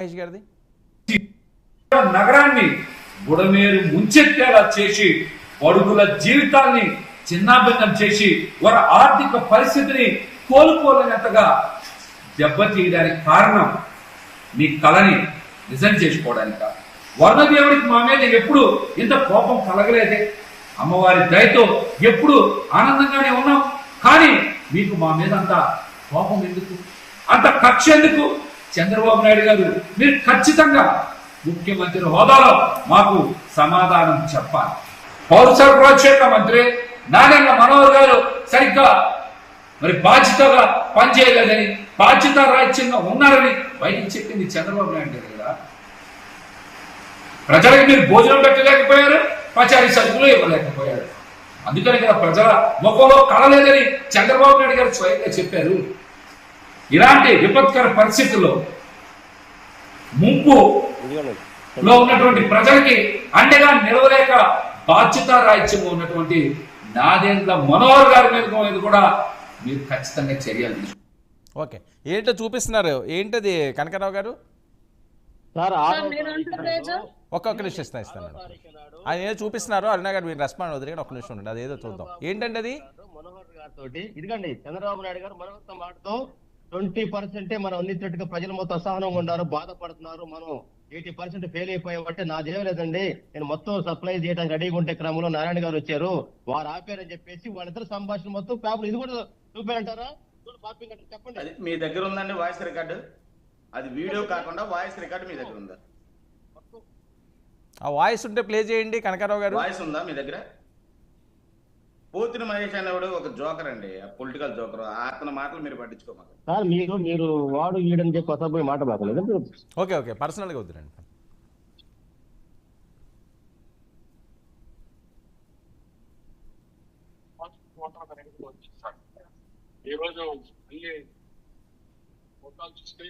మహేష్ గారిది నగరాన్ని బుడమేరు ముంచెత్తేలా చేసి పడుగుల జీవితాన్ని చిన్నాభిన్నం చేసి వారి ఆర్థిక పరిస్థితిని కోలుకోలేనంతగా దెబ్బతీయడానికి కారణం మీ కళని నిజం చేసుకోవడానిక. వర్ణదేవుడికి మా మీద ఎప్పుడు ఇంత కోపం కలగలేదే. అమ్మవారి దయతో ఎప్పుడు ఆనందంగానే ఉన్నాం. కానీ మీకు మా మీద అంత కోపం ఎందుకు, అంత కక్ష ఎందుకు? చంద్రబాబు నాయుడు గారు మీరు ఖచ్చితంగా ముఖ్యమంత్రి హోదాలో మాకు సమాధానం చెప్పాలి. పౌర సరఫరాల శాఖ మంత్రి నాగన్న మనోహర్ గారు సరిగ్గా మరి బాధ్యతగా పనిచేయలేదని, బాధ్యత రాజ్యంగా ఉన్నారని బయటికి చెప్పింది చంద్రబాబు నాయుడు గారు కదా. ప్రజలకు మీరు భోజనం పెట్టలేకపోయారు, పచారీ సరుకులు ఇవ్వలేకపోయారు. అందుకని కదా ప్రజల ముఖంలో కళలేదని చంద్రబాబు నాయుడు గారు స్వయంగా చెప్పారు. ఇలాంటి విపత్కర పరిస్థితుల్లో ముంపులో ఉన్నటువంటి ప్రజలకి అండగా నిలవలేక బాధ్యత రాహిత్యంగా ఉన్నటువంటి నాదేంద్ర మనోహర్ గారి మీద కూడా మీరు ఖచ్చితంగా చర్యలు తీసుకుంటారు. ఓకే, ఏంటో చూపిస్తున్నారు. ఏంటది కనకరావు గారు? ఒక్కొక్క నిమిషం ఇస్తాను. ఆయన ఏదో చూపిస్తున్నారు. అరుణ గారు మీరు రెస్పాండ్ వదిలి ఒక్క నిమిషం ఉండండి. అదేదో చూద్దాం. ఏంటంటే అది మనోహర్ గారితో ఇదిగండి చంద్రబాబు నాయుడు గారు మనోహర్తో మాటతో 20% మనం అందించినట్టుగా ప్రజలు మొత్తం అసహనంగా ఉన్నారు, బాధపడుతున్నారు. మనం 80% ఫెయిల్ అయిపోయామంటే నాదేం లేదండి, నేను మొత్తం సప్లై చేయడానికి రెడీగా ఉంటే క్రమంలో నారాయణ గారు వచ్చారు, వారు ఆపారని చెప్పేసి వాళ్ళిద్దరు సంభాషణ మొత్తం పేపర్ ఇది కూడా చూపారంటారా? చెప్పండి. అది మీ దగ్గర ఉందండి వాయిస్ రికార్డు? అది వీడియో కాకుండా వాయిస్ రికార్డు మీ దగ్గర ఉందా? ఆ వాయిస్ ఉంటే ప్లే చేయండి కనకరావు గారు. వాయిస్ ఉందా మీ దగ్గర? పోతిన మహేష్ అనేవాడు ఒక జోకర్ అండి, పొలిటికల్ జోకర్. అతని మాటలు మీరు పట్టించుకోమాక సార్. మీరు వాడు వీడని చెప్పి కొత్త పోయి మాట బాగలేదు. ఓకే ఓకే, పర్సనల్గా వద్దురండి. ఈరోజు అన్ని మొత్తాలు చూస్తే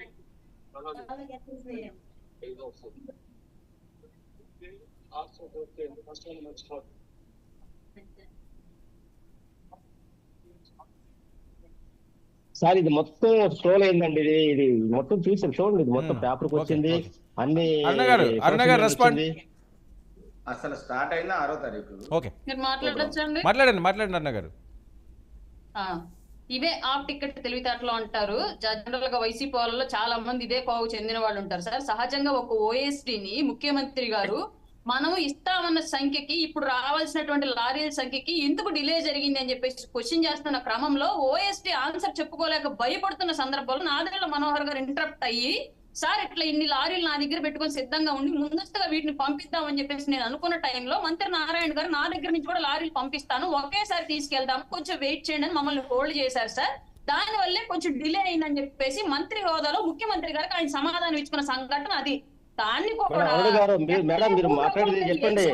కష్టాలు మర్చిపోదు. సార్ ఇది మొత్తం స్ట్రోల్ అయిందండి. ఇది మొత్తం చూసారు చూడండి. ఇది మొత్తం పేపర్కి వచ్చింది. అన్ని అరుణ గారు రెస్పాండ్. అసలు స్టార్ట్ అయిందా 6వ తారీఖు. ఓకే, మాట్లాడొచ్చండి. మాట్లాడండి అరుణ గారు. ఇవే ఆఫ్ టికెట్ తెలివితేటలు అంటారు. జనరల్ గా వైసీపీ వాళ్ళలో చాలా మంది ఇదే కోవు చెందిన వాళ్ళు ఉంటారు సార్. సహజంగా ఒక ఓఎస్డీని ముఖ్యమంత్రి గారు మనం ఇస్తామన్న సంఖ్యకి ఇప్పుడు రావాల్సినటువంటి లారీల సంఖ్యకి ఎందుకు డిలే జరిగింది అని చెప్పేసి క్వశ్చన్ చేస్తున్న క్రమంలో ఓఎస్డీ ఆన్సర్ చెప్పుకోలేక భయపడుతున్న సందర్భంలో నాదెళ్ల మనోహర్ గారు ఇంటరప్ట్ అయ్యి, సార్ ఇట్లా ఇన్ని లారీలు నా దగ్గర పెట్టుకొని సిద్ధంగా ఉండి ముందస్తుగా వీటిని పంపిద్దామని చెప్పేసి నేను అనుకున్న టైంలో మంత్రి నారాయణ గారు నా దగ్గర నుంచి కూడా లారీలు పంపిస్తాను, ఒకేసారి తీసుకెళ్దాము, కొంచెం వెయిట్ చేయండి అని మమ్మల్ని హోల్డ్ చేశారు సార్. దాని వల్లే కొంచెం డిలే అయిందని చెప్పేసి మంత్రి హోదాలో ముఖ్యమంత్రి గారికి ఆయన సమాధానం ఇచ్చుకున్న సంఘటన అది. దాన్ని కూడా మీరు మాట్లాడేది చెప్పండి.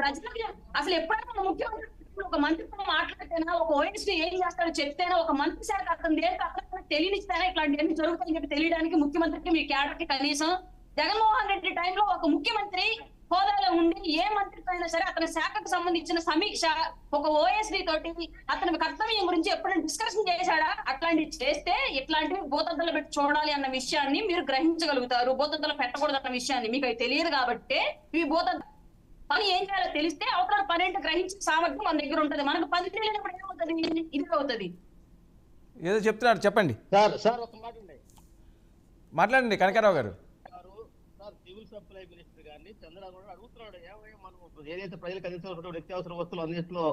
ప్రజలకు అసలు ఎప్పుడైనా ముఖ్యమంత్రి ఒక మంత్రితో మాట్లాడితేనా, ఒక ఓఎస్డీ ఏం చేస్తాడో చెప్తేనా, ఒక మంత్రి శాఖ అతను దేనికి అక్కడ తెలియనిస్తేనా ఇట్లాంటివన్నీ జరుగుతాయని చెప్పి తెలియడానికి ముఖ్యమంత్రికి మీ క్యాడర్ కి కనీసం జగన్మోహన్ రెడ్డి టైంలో ఒక ముఖ్యమంత్రి హోదాలో ఉండి ఏ మంత్రితో అయినా సరే అతని శాఖకు సంబంధించిన సమీక్ష ఒక ఓఎస్డీ తోటి అతని కర్తవ్యం గురించి ఎప్పుడైనా డిస్కషన్ చేశాడా? అట్లాంటివి చేస్తే ఇట్లాంటివి భూతద్దలు పెట్టి చూడాలి అన్న విషయాన్ని మీరు గ్రహించగలుగుతారు. భూతద్దలు పెట్టకూడదు అన్న విషయాన్ని మీకు అది తెలియదు కాబట్టి ఇవి భూతద్ద పని ఏం చేయాలో తెలిస్తే అవతల పని ఏంటో గ్రహించే సామర్థ్యం మన దగ్గర ఉంటుంది. మనకు పని తెలియనప్పుడు ఏమవుతుంది? ఇది అవుతుంది. ఏదో చెప్తున్నారు, చెప్పండి సార్. ఒక మాట మాట్లాడండి కనకరావు గారు. సివిల్ సప్లై మినిస్టర్ గారిని చంద్రబాబు నాయుడు అడుగుతున్నాడు, ఏమయ్యా మనం ఏదైతే ప్రజలకు అందించినటువంటి నిత్యావసర వస్తువులు అన్నింటిలో